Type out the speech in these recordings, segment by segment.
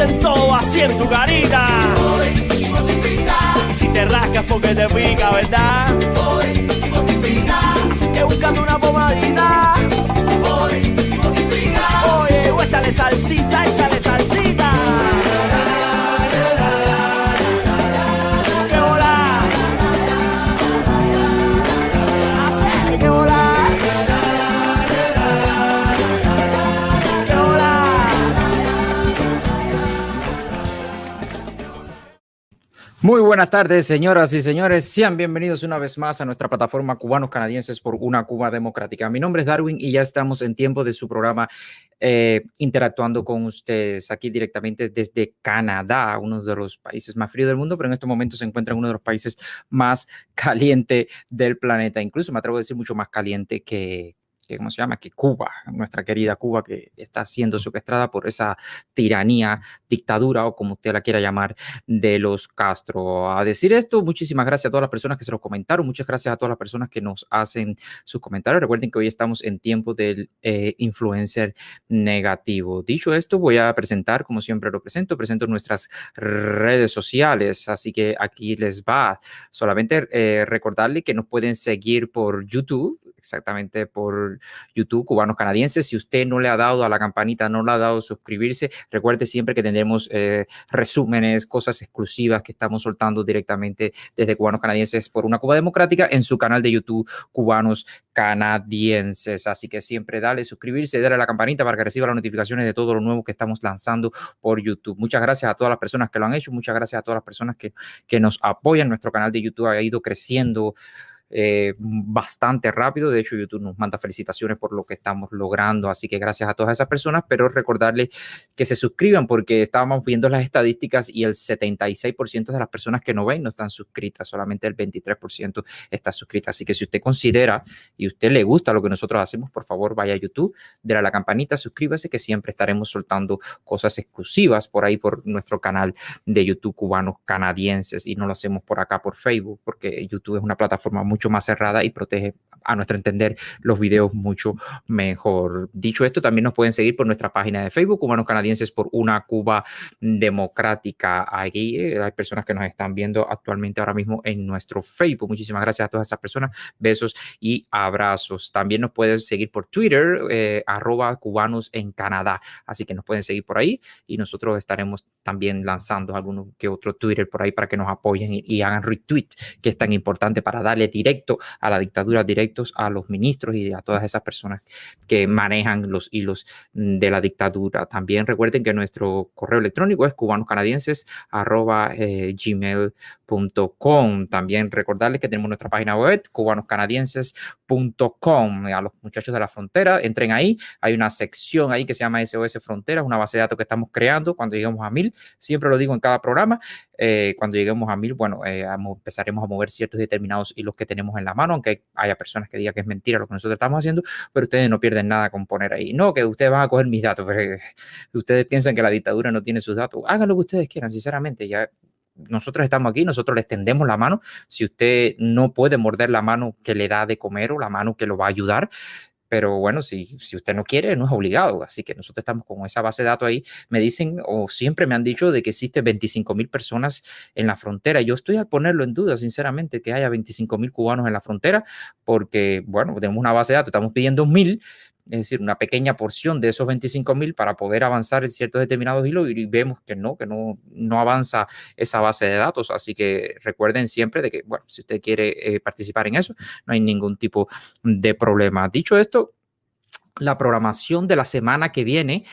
dicen todo así en tu carita. Y si te rascas porque te pica, ¿verdad? Que buscando una pomadita. Oye, échale salsita, échale salsita. ¡Qué hola! ¡Qué hola! ¡Qué hola! Muy buenas tardes, señoras y señores. Sean bienvenidos una vez más a nuestra plataforma Cubanos Canadienses por una Cuba Democrática. Mi nombre es Darwin y ya estamos en tiempo de su programa interactuando con ustedes aquí directamente desde Canadá, uno de los países más fríos del mundo, pero en estos momentos se encuentra en uno de los países más calientes del planeta. Incluso me atrevo a decir mucho más caliente que ¿cómo se llama? Que Cuba, nuestra querida Cuba, que está siendo secuestrada por esa tiranía, dictadura o como usted la quiera llamar, de los Castro. A decir esto, muchísimas gracias a todas las personas que se lo comentaron, muchas gracias a todas las personas que nos hacen sus comentarios. Recuerden que hoy estamos en tiempo del influencer negativo. Dicho esto, voy a presentar, como siempre lo presento nuestras redes sociales, así que aquí les va. Solamente recordarle que nos pueden seguir por YouTube, exactamente por YouTube, Cubanos Canadienses. Si usted no le ha dado a la campanita, no le ha dado a suscribirse, recuerde siempre que tendremos resúmenes, cosas exclusivas que estamos soltando directamente desde Cubanos Canadienses por una Cuba Democrática en su canal de YouTube, Cubanos Canadienses. Así que siempre dale suscribirse, dale a la campanita para que reciba las notificaciones de todo lo nuevo que estamos lanzando por YouTube. Muchas gracias a todas las personas que lo han hecho, muchas gracias a todas las personas que nos apoyan. Nuestro canal de YouTube ha ido creciendo bastante rápido. De hecho, YouTube nos manda felicitaciones por lo que estamos logrando, así que gracias a todas esas personas, pero recordarles que se suscriban porque estábamos viendo las estadísticas y el 76% de las personas que no ven no están suscritas, solamente el 23% está suscrita. Así que si usted considera y usted le gusta lo que nosotros hacemos, por favor vaya a YouTube, déle a la campanita, suscríbase, que siempre estaremos soltando cosas exclusivas por ahí por nuestro canal de YouTube, Cubanos Canadienses, y no lo hacemos por acá por Facebook porque YouTube es una plataforma mucho más cerrada y protege, a nuestro entender, los videos mucho mejor. Dicho esto, también nos pueden seguir por nuestra página de Facebook, Cubanos Canadienses por una Cuba Democrática. Aquí hay personas que nos están viendo actualmente ahora mismo en nuestro Facebook. Muchísimas gracias a todas esas personas. Besos y abrazos. También nos pueden seguir por Twitter, @cubanos en Canadá. Así que nos pueden seguir por ahí y nosotros estaremos también lanzando algunos que otro Twitter por ahí para que nos apoyen y hagan retweet, que es tan importante para darle directo a la dictadura, directos a los ministros y a todas esas personas que manejan los hilos de la dictadura. También recuerden que nuestro correo electrónico es cubanoscanadienses@gmail.com. También recordarles que tenemos nuestra página web, cubanoscanadienses.com. A los muchachos de la frontera, entren ahí. Hay una sección ahí que se llama SOS Fronteras, una base de datos que estamos creando. Cuando lleguemos a 1000, siempre lo digo en cada programa, cuando lleguemos a 1000, bueno, empezaremos a mover ciertos determinados hilos que tenemos en la mano, aunque haya personas que digan que es mentira lo que nosotros estamos haciendo, pero ustedes no pierden nada con poner ahí. No, que ustedes van a coger mis datos, pero ustedes piensan que la dictadura no tiene sus datos. Hagan lo que ustedes quieran, sinceramente. Ya nosotros estamos aquí, nosotros les tendemos la mano. Si usted no puede morder la mano que le da de comer o la mano que lo va a ayudar, pero bueno, si usted no quiere, no es obligado. Así que nosotros estamos con esa base de datos ahí. Me dicen, o siempre me han dicho, de que existen 25,000 personas en la frontera. Yo estoy a ponerlo en duda, sinceramente, que haya 25,000 cubanos en la frontera, porque, bueno, tenemos una base de datos, estamos pidiendo 1000, es decir, una pequeña porción de esos 25,000 para poder avanzar en ciertos determinados hilos, y vemos que no avanza esa base de datos. Así que recuerden siempre de que, bueno, si usted quiere participar en eso, no hay ningún tipo de problema. Dicho esto, la programación de la semana que viene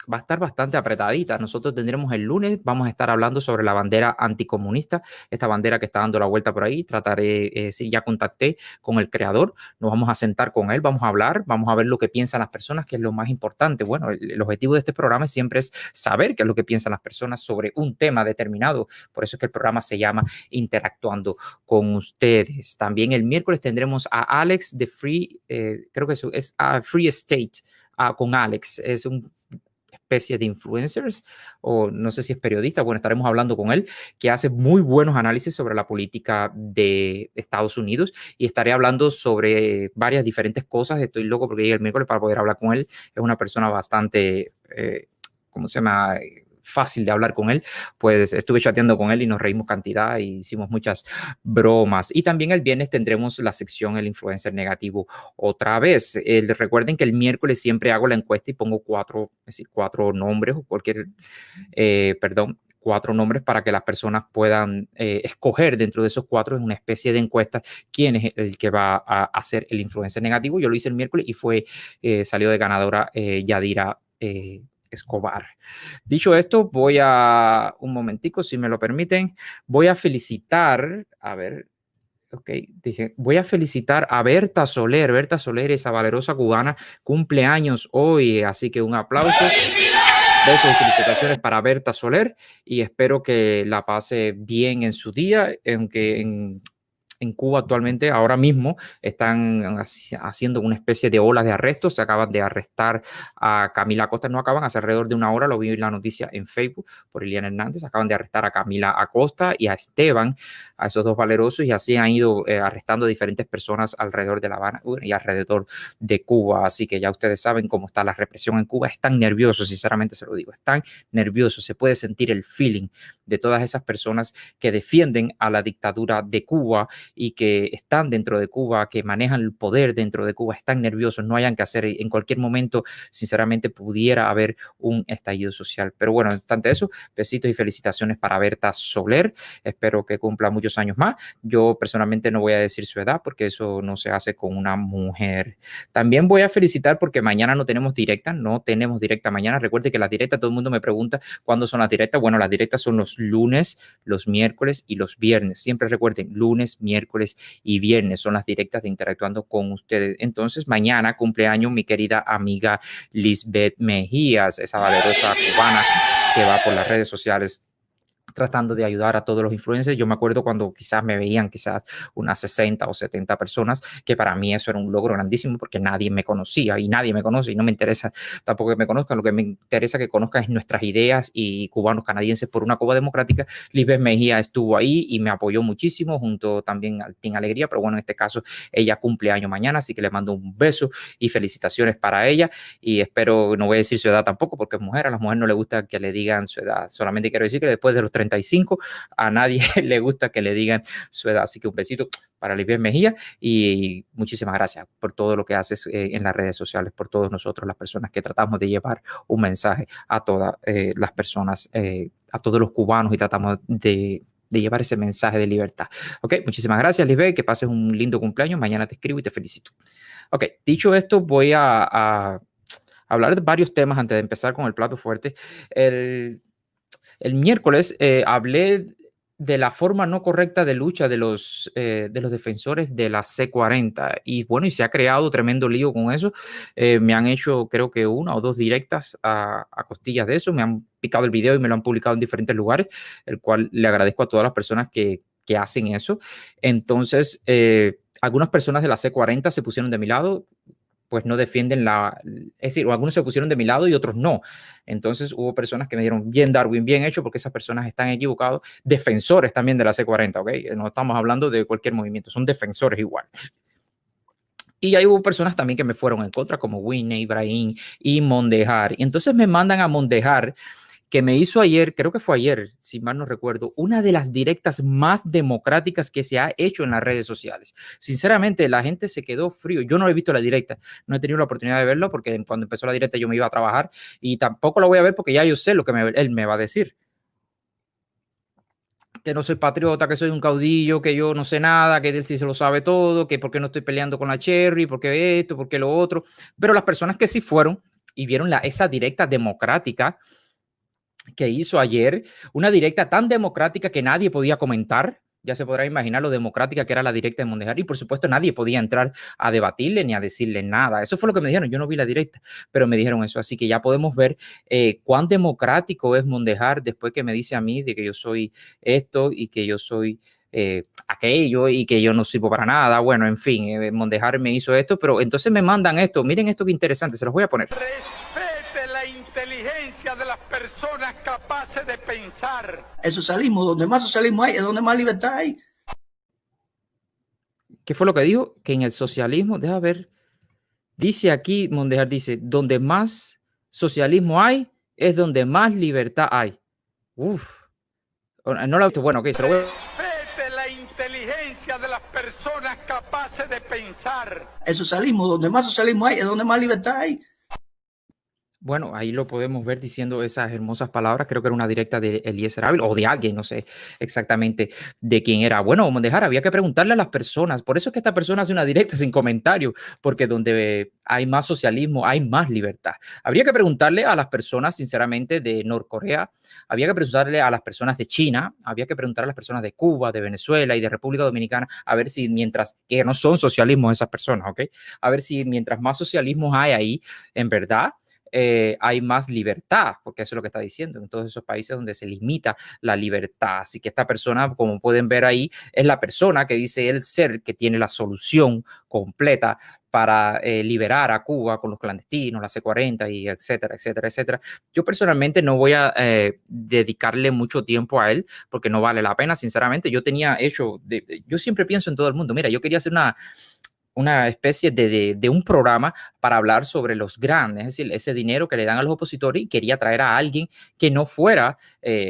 va a estar bastante apretadita. Nosotros tendremos el lunes, vamos a estar hablando sobre la bandera anticomunista, esta bandera que está dando la vuelta por ahí. Trataré, sí, ya contacté con el creador, nos vamos a sentar con él, vamos a hablar, vamos a ver lo que piensan las personas, que es lo más importante. Bueno, el objetivo de este programa siempre es saber qué es lo que piensan las personas sobre un tema determinado. Por eso es que el programa se llama Interactuando con ustedes. También el miércoles tendremos a Alex de Free, creo que es Free State, con Alex. Es un especie de influencers, o no sé si es periodista. Bueno, estaremos hablando con él, que hace muy buenos análisis sobre la política de Estados Unidos, y estaré hablando sobre varias diferentes cosas. Estoy loco porque llegue el miércoles para poder hablar con él. Es una persona bastante ¿cómo se llama? Fácil de hablar con él, pues estuve chateando con él y nos reímos cantidad y hicimos muchas bromas. Y también el viernes tendremos la sección El Influencer Negativo otra vez. Recuerden que el miércoles siempre hago la encuesta y pongo cuatro nombres o cuatro nombres para que las personas puedan escoger dentro de esos cuatro en una especie de encuesta quién es el que va a hacer el influencer negativo. Yo lo hice el miércoles y salió de ganadora Yadira Escobar. Dicho esto, voy a un momentico, si me lo permiten, voy a felicitar, voy a felicitar a Berta Soler. Berta Soler, esa valerosa cubana, cumpleaños hoy, así que un aplauso. Besos y felicitaciones para Berta Soler y espero que la pase bien en su día, aunque en Cuba actualmente, ahora mismo, están haciendo una especie de olas de arrestos. Se acaban de arrestar a Camila Acosta, no acaban, hace alrededor de una hora, lo vi en la noticia en Facebook por Eliana Hernández, acaban de arrestar a Camila Acosta y a Esteban, a esos dos valerosos, y así han ido arrestando a diferentes personas alrededor de La Habana y alrededor de Cuba. Así que ya ustedes saben cómo está la represión en Cuba. Están nerviosos, sinceramente se lo digo, están nerviosos. Se puede sentir el feeling de todas esas personas que defienden a la dictadura de Cuba y que están dentro de Cuba, que manejan el poder dentro de Cuba, están nerviosos, no hayan que hacer. En cualquier momento, sinceramente, pudiera haber un estallido social. Pero bueno, no obstante eso, besitos y felicitaciones para Berta Soler. Espero que cumpla muchos años más. Yo personalmente no voy a decir su edad porque eso no se hace con una mujer. También voy a felicitar porque mañana no tenemos directa mañana. Recuerde que las directas, todo el mundo me pregunta cuándo son las directas. Bueno, las directas son los lunes, los miércoles y los viernes. Siempre recuerden, lunes, miércoles y viernes son las directas de Interactuando con ustedes. Entonces, mañana cumpleaños mi querida amiga Lisbeth Mejías, esa valerosa cubana que va por las redes sociales tratando de ayudar a todos los influencers. Yo me acuerdo cuando quizás me veían unas 60 o 70 personas, que para mí eso era un logro grandísimo porque nadie me conocía y nadie me conoce y no me interesa tampoco que me conozcan. Lo que me interesa que conozcan es nuestras ideas y cubanos canadienses por una Cuba democrática. Lisbeth Mejía estuvo ahí y me apoyó muchísimo junto también al Team Alegría, pero bueno, en este caso ella cumple año mañana, así que le mando un beso y felicitaciones para ella y espero, no voy a decir su edad tampoco porque es mujer, a las mujeres no les gusta que le digan su edad, solamente quiero decir que después de los 35 a nadie le gusta que le digan su edad, así que un besito para Lisbeth Mejía y muchísimas gracias por todo lo que haces en las redes sociales, por todos nosotros, las personas que tratamos de llevar un mensaje a todas las personas, a todos los cubanos y tratamos de llevar ese mensaje de libertad. Ok, muchísimas gracias Lisbeth, que pases un lindo cumpleaños, mañana te escribo y te felicito. Ok, dicho esto, voy a hablar de varios temas antes de empezar con el plato fuerte. El miércoles hablé de la forma no correcta de lucha de los defensores de la C40 y bueno, y se ha creado tremendo lío con eso. Me han hecho creo que una o dos directas a costillas de eso, me han picado el video y me lo han publicado en diferentes lugares, el cual le agradezco a todas las personas que hacen eso. Entonces, algunas personas de la C40 se pusieron de mi lado, pues no defienden es decir, algunos se pusieron de mi lado y otros no. Entonces hubo personas que me dijeron, bien Darwin, bien hecho, porque esas personas están equivocadas. Defensores también de la C40, ¿ok? No estamos hablando de cualquier movimiento, son defensores igual. Y ahí hubo personas también que me fueron en contra, como Winnie, Ibrahim y Mondejar. Y entonces me mandan a Mondejar, que me hizo ayer, creo que fue ayer, si mal no recuerdo, una de las directas más democráticas que se ha hecho en las redes sociales. Sinceramente, la gente se quedó frío. Yo no he visto la directa, no he tenido la oportunidad de verlo porque cuando empezó la directa yo me iba a trabajar y tampoco la voy a ver porque ya yo sé lo que él me va a decir. Que no soy patriota, que soy un caudillo, que yo no sé nada, que él sí se lo sabe todo, que por qué no estoy peleando con la Cherry, por qué esto, por qué lo otro. Pero las personas que sí fueron y vieron esa directa democrática que hizo ayer, una directa tan democrática que nadie podía comentar. Ya se podrá imaginar lo democrática que era la directa de Mondejar y por supuesto nadie podía entrar a debatirle ni a decirle nada. Eso fue lo que me dijeron. Yo no vi la directa, pero me dijeron eso. Así que ya podemos ver cuán democrático es Mondejar después que me dice a mí de que yo soy esto y que yo soy aquello y que yo no sirvo para nada. Bueno, en fin, Mondejar me hizo esto, pero entonces me mandan esto. Miren esto que interesante, se los voy a poner. Respete la inteligencia de las personas capaces de pensar. El socialismo, donde más socialismo hay, es donde más libertad hay. ¿Qué fue lo que dijo? Que en el socialismo, deja ver, dice aquí, Mondejar dice, donde más socialismo hay, es donde más libertad hay. Uf. No la... Bueno, ok, se lo voy a... Respete la inteligencia de las personas capaces de pensar. El socialismo, donde más socialismo hay, es donde más libertad hay. Bueno, ahí lo podemos ver diciendo esas hermosas palabras. Creo que era una directa de Eliezer Ávila o de alguien, no sé exactamente de quién era. Bueno, vamos a dejar, había que preguntarle a las personas. Por eso es que esta persona hace una directa sin comentario, porque donde hay más socialismo, hay más libertad. Habría que preguntarle a las personas, sinceramente, de Norcorea, había que preguntarle a las personas de China, había que preguntar a las personas de Cuba, de Venezuela y de República Dominicana, a ver si mientras, que no son socialismos esas personas, ¿ok? A ver si mientras más socialismos hay ahí, en verdad, hay más libertad, porque eso es lo que está diciendo, en todos esos países donde se limita la libertad. Así que esta persona, como pueden ver ahí, es la persona que dice él ser que tiene la solución completa para liberar a Cuba con los clandestinos, la C-40 y etcétera, etcétera, etcétera. Yo personalmente no voy a dedicarle mucho tiempo a él porque no vale la pena, sinceramente. Yo tenía hecho, yo siempre pienso en todo el mundo. Mira, yo quería hacer una especie de un programa para hablar sobre los grandes, es decir, ese dinero que le dan a los opositores, y quería traer a alguien que no fuera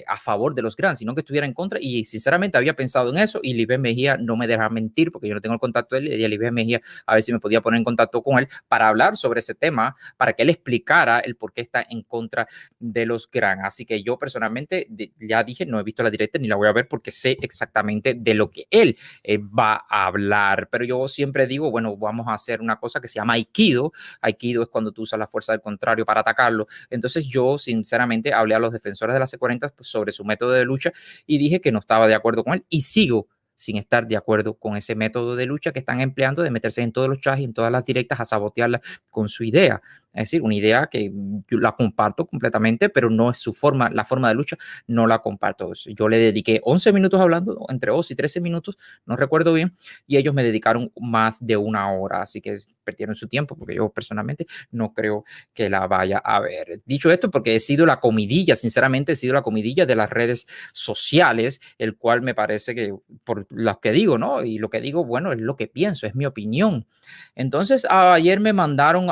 a favor de los grandes, sino que estuviera en contra, y sinceramente había pensado en eso, y Lisbeth Mejía no me deja mentir, porque yo no tengo el contacto de él, y a Lisbeth Mejía a ver si me podía poner en contacto con él para hablar sobre ese tema, para que él explicara el por qué está en contra de los grandes. Así que yo personalmente, ya dije, no he visto la directa ni la voy a ver porque sé exactamente de lo que él va a hablar, pero yo siempre digo, bueno, vamos a hacer una cosa que se llama Aikido. Aikido es cuando tú usas la fuerza del contrario para atacarlo. Entonces yo sinceramente hablé a los defensores de la C-40 sobre su método de lucha y dije que no estaba de acuerdo con él, y sigo sin estar de acuerdo con ese método de lucha que están empleando de meterse en todos los chats y en todas las directas a sabotearla con su idea. Es decir, una idea que yo la comparto completamente, pero no es su forma, la forma de lucha no la comparto. Yo le dediqué 11 minutos hablando, entre 11 y 13 minutos, no recuerdo bien, y ellos me dedicaron más de una hora, así que perdieron su tiempo porque yo personalmente no creo que la vaya a ver. Dicho esto, porque he sido la comidilla, sinceramente he sido la comidilla de las redes sociales, el cual me parece que por lo que digo, ¿no? Y lo que digo, bueno, es lo que pienso, es mi opinión. Entonces, ayer me mandaron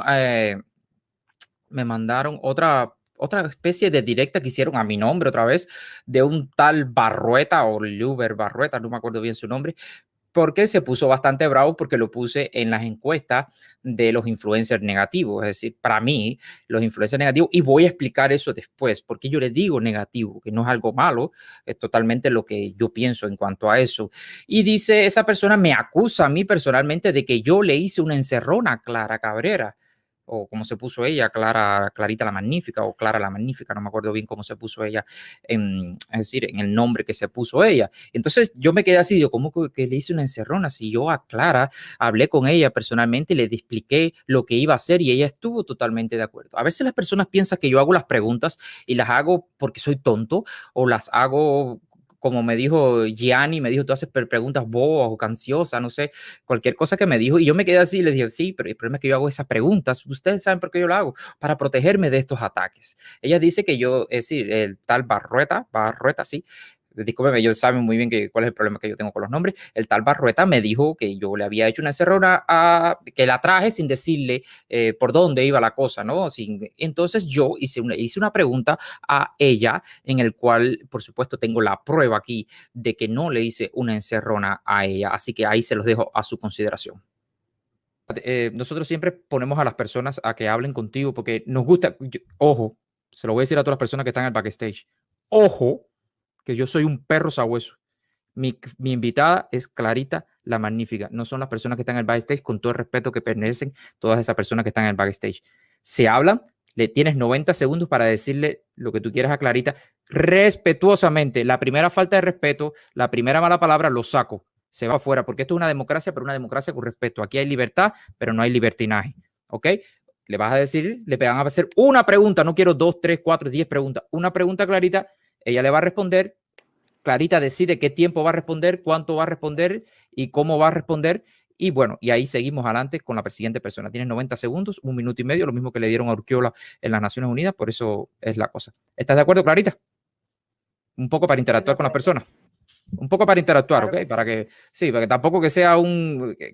otra especie de directa que hicieron a mi nombre otra vez, de un tal Barrueta o Luber Barrueta, no me acuerdo bien su nombre, porque se puso bastante bravo porque lo puse en las encuestas de los influencers negativos. Es decir, para mí, los influencers negativos, y voy a explicar eso después, porque yo les digo negativo, que no es algo malo, es totalmente lo que yo pienso en cuanto a eso. Y dice, esa persona me acusa a mí personalmente de que yo le hice una encerrona a Clara Cabrera, o como se puso ella, Clarita la Magnífica, o Clara la Magnífica, no me acuerdo bien cómo se puso ella, es decir, en el nombre que se puso ella. Entonces yo me quedé así, digo, ¿cómo que le hice una encerrona? Si yo a Clara hablé con ella personalmente y le expliqué lo que iba a hacer y ella estuvo totalmente de acuerdo. A veces las personas piensan que yo hago las preguntas y las hago porque soy tonto, o las hago como me dijo Gianni, me dijo, tú haces preguntas bobas o canciosas, no sé, cualquier cosa que me dijo, y yo me quedé así y le dije, sí, pero el problema es que yo hago esas preguntas, ustedes saben por qué yo lo hago, para protegerme de estos ataques. Ella dice que yo, es decir, el tal Barrueta, sí, discúlpeme, ellos saben muy bien cuál es el problema que yo tengo con los nombres. El tal Barrueta me dijo que yo le había hecho una encerrona, que la traje sin decirle por dónde iba la cosa, ¿no? Entonces yo hice una pregunta a ella, en el cual, por supuesto, tengo la prueba aquí de que no le hice una encerrona a ella. Así que ahí se los dejo a su consideración. Nosotros siempre ponemos a las personas a que hablen contigo porque nos gusta, ojo, se lo voy a decir a todas las personas que están en el backstage, ojo, que yo soy un perro sabueso. Mi invitada es Clarita la Magnífica. No son las personas que están en el backstage, con todo el respeto que merecen todas esas personas que están en el backstage. Se hablan, le tienes 90 segundos para decirle lo que tú quieras a Clarita respetuosamente. La primera falta de respeto, la primera mala palabra, lo saco. Se va afuera, porque esto es una democracia, pero una democracia con respeto. Aquí hay libertad, pero no hay libertinaje. ¿Ok? Le vas a decir, le van a hacer una pregunta, no quiero 2, 3, 4, 10 preguntas. Una pregunta, Clarita, ella le va a responder. Clarita decide qué tiempo va a responder, cuánto va a responder y cómo va a responder. Y bueno, y ahí seguimos adelante con la siguiente persona. Tienes 90 segundos, 1 minuto y medio, lo mismo que le dieron a Urquiola en las Naciones Unidas. Por eso es la cosa. ¿Estás de acuerdo, Clarita? Un poco para interactuar con las personas. Un poco para interactuar, claro, ¿ok? Para que, sí, para que tampoco que sea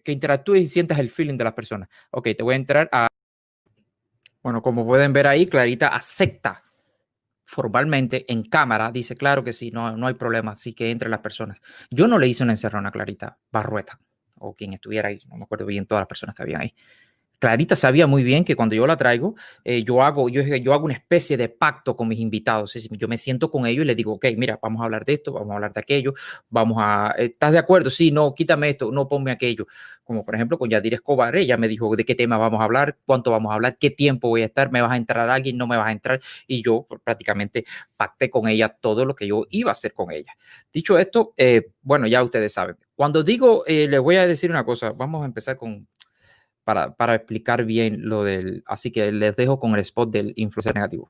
que interactúes y sientas el feeling de las personas. Ok, te voy a entrar a... Bueno, como pueden ver ahí, Clarita acepta formalmente en cámara dice, claro que sí, no hay problema, así que entre las personas. Yo no le hice una encerrona a Clarita Barrueta o quien estuviera ahí, no me acuerdo bien todas las personas que habían ahí. Clarita sabía muy bien que cuando yo la traigo, yo hago una especie de pacto con mis invitados. Es decir, yo me siento con ellos y les digo, ok, mira, vamos a hablar de esto, vamos a hablar de aquello, ¿estás de acuerdo? Sí, no, quítame esto, no, ponme aquello. Como por ejemplo con Yadira Escobar, ella me dijo de qué tema vamos a hablar, cuánto vamos a hablar, qué tiempo voy a estar, me vas a entrar alguien, no me vas a entrar. Y yo prácticamente pacté con ella todo lo que yo iba a hacer con ella. Dicho esto, bueno, ya ustedes saben. Cuando digo, les voy a decir una cosa, vamos a empezar para explicar bien lo del... Así que les dejo con el spot del influencer negativo.